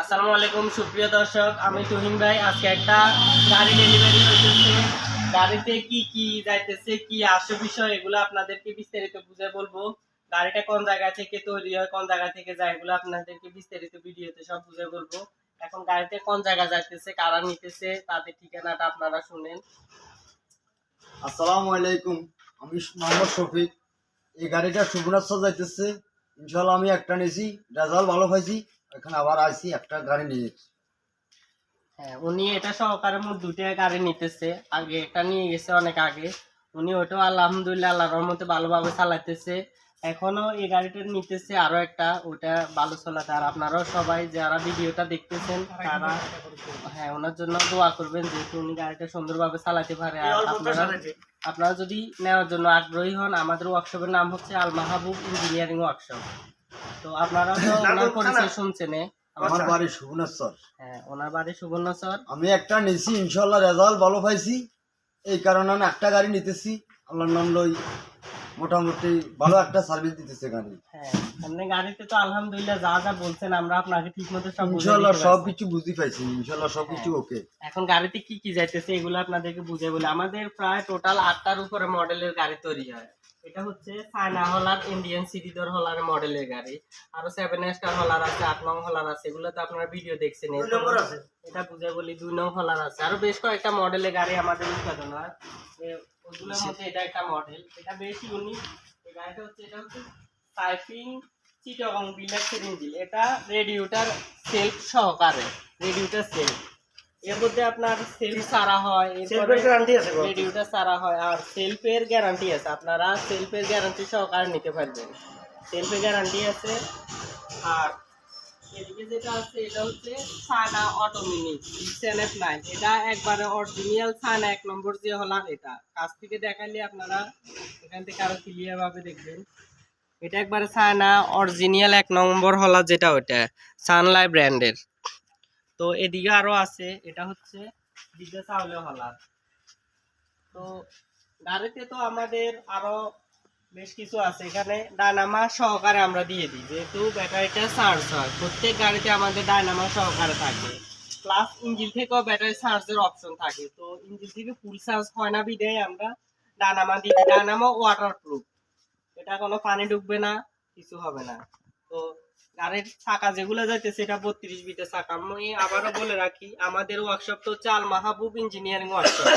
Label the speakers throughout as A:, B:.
A: আসসালামু আলাইকুম সুপ্রিয় দর্শক, আমি তুহিন ভাই। আজকে একটা গাড়ি ডেলিভারি হইতেছে। গাড়িতে কি কি যাইতেছে, কি আসে বিষয়, এগুলো আপনাদেরকে বিস্তারিত বুঝে বলবো। গাড়িটা কোন জায়গা থেকে তৈরি হয়, কোন জায়গা থেকে যায়, এগুলো আপনাদেরকে বিস্তারিত ভিডিওতে সব বুঝে বলবো। এখন গাড়িতে কোন জায়গা যাইতেছে, কারা নিতেছে, তাদের ঠিকানাটা আপনারা শুনেন।
B: আসসালামু আলাইকুম, আমি মোহাম্মদ শফিক। এই গাড়িটা সুবনাশ্বর যাইতেছে। ইনশাল্লাহ আমি একটা নিয়েছি, রেজাল্ট ভালো পাইছি। এখানে আবার আইছি একটা গাড়ি নিয়ে।
A: হ্যাঁ, উনি এটা সহকারে মোট দুইটা গাড়ি নিতেছে। আগে একটা নিয়ে গেছে অনেক আগে। উনি ওটাও আলহামদুলিল্লাহ আল্লাহর রহমতে ভালোভাবে চালাইতেছে। এখনো এই গাড়িটা নিতেছে আরো একটা, ওটা ভালো চলাতে। আর আপনারাও সবাই যারা ভিডিওটা দেখতেছেন তারা হ্যাঁ ওনার জন্য দোয়া করবেন, যেহেতু উনি গাড়িটা সুন্দরভাবে চালাতে পারে। আর আপনারা যদি নেওয়ার জন্য আগ্রহী হন, আমাদের ওয়ার্কশপের নাম হচ্ছে আল মাহবুব ইঞ্জিনিয়ারিং ওয়ার্কশপ। তো আপনারা তো ওনার পরিচয় শুনছেন।
B: আমার বাড়ি সুবনাশ্বর।
A: হ্যাঁ, ওনার বাড়ি সুবর্ণচর।
B: আমি একটা নিয়েছি, ইনশাল্লাহ রেজাল্ট ভালো পাইছি। এই কারণে আমি একটা গাড়ি নিতেছি। আল্লাহর নাম লই, মোটামুটি ভালো একটা সার্ভিস দিতেছে গাড়ি।
A: হ্যাঁ, আপনি গাড়িতে তো আলহামদুলিল্লাহ যা যা বলছেন আমরা আপনাকে ঠিক মতো সব বুঝিয়ে
B: ইনশাল্লাহ
A: দিতে পারছি।
B: সবকিছু বুঝতে পাইছি, ইনশাল্লাহ সবকিছু ওকে।
A: এখন গাড়িতে কি কি যাইতেছে এগুলো আপনাদেরকে বুঝে বলি। আমাদের প্রায় টোটাল 8টার উপরে মডেলের গাড়ি তৈরি হয়। এটা হচ্ছে চায়না হলার, ইন্ডিয়ান সিটিডোর হলার মডেলের গাড়ি। আরো 7 স্টার হলার আছে, 8 নং হলার আছে। এগুলো তো আপনারা ভিডিও দেখছেন। এটা বুঝে বলি 2 নং হলার আছে। আরো বেশ কয়েকটা মডেলের গাড়ি আমাদের উৎপাদন হয়। ওগুলোর মধ্যে এটা একটা মডেল, এটা বেশ ইউনিক। এই গাড়িটা হচ্ছে, এটা হচ্ছে সাইফিং চিটাগং ডিলাক্সের ইঞ্জিন। এটা রেডিওটার সেলফ সহকারে, রেডিওটার সেলফ। এর মধ্যে আপনার সেলফ সারা হয়, রেডিওটা সারা হয়, আর সেলফের গ্যারান্টি আছে। আপনারা সেলফের গ্যারান্টি সহকারে নিতে পারবেন। সেলফের গ্যারান্টি আছে। আর এদিকে যেটা আছে এটা হচ্ছে সানা অটোমিনি CNF9। এটা একবারে অরিজিনাল সানা 1 নম্বর যে হলার, এটা কাছ থেকে দেখালে আপনারা এখান থেকে আরো ক্লিয়ার ভাবে দেখবেন। এটা একবারে সানা অরিজিনাল 1 নম্বর হলার, যেটা ওটা সানলাইট ব্র্যান্ডের। তো এদিকে আরো আছে, এটা হচ্ছে দিঘা চাউলে হলার। তো গাড়িতে তো আমাদের আরো বেশ কিছু আছে। এখানে ডায়নামা সহকারে আমরা দিয়ে দিই, যেহেতু ব্যাটারিটা চার্জ হয়। প্রত্যেক গাড়িতে আমাদের ডায়নামা সহকারে থাকে, প্লাস ইঞ্জিন থেকেও ব্যাটারি চার্জের অপশন থাকে। তো ইঞ্জিন থেকে ফুল চার্জ হয় না বিধায় আমরা ডায়নামা দিই। ডায়নামা ওয়াটার প্রুফ, এটা কোনো পানি ঢুকবে না, কিছু হবে না। তো গাড়ির চাকা যেগুলো যাইতেছে এটা 32 বিটের চাকা। আমি আবারও বলে রাখি, আমাদের ওয়ার্কশপটা হচ্ছে আল মাহবুব ইঞ্জিনিয়ারিং ওয়ার্কশপ,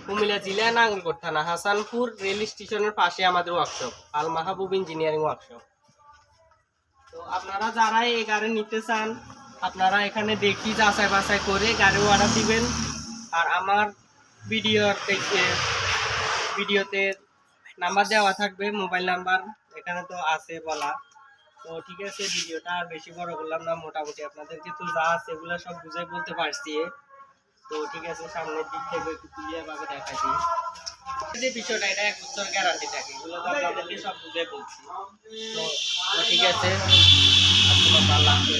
A: কুমিল্লা জেলা, নাঙ্গলকোট থানা, হাসানপুর রেল স্টেশনের পাশে আমাদের ওয়ার্কশপ, আল মাহবুব ইঞ্জিনিয়ারিং ওয়ার্কশপ। তো আপনারা যারা এই গাড়ি নিতে চান, আপনারা এখানে দেখি যাচাই বাছাই করে গাড়ি অর্ডার দিবেন। আর আমার ভিডিওতে নাম্বার দেওয়া থাকবে, মোবাইল নাম্বার এখানে তো আছে বলা। তো ঠিক আছে, ভিডিওটা আর বেশি বড় করলাম না। মোটামুটি আপনাদেরকে তো যা আছে এগুলো সব বুঝে বলতে পারছি। তো ঠিক আছে, সামনের দিক থেকে একটু ক্লিয়ার ভাবে দেখাই দিই যে বিষয়টা। এটা 1 বছর গ্যারান্টি থাকে, এগুলো তো আপনাদেরকে সব বুঝে বলছি। তো ঠিক আছে, আপনার ভালো লাগবে।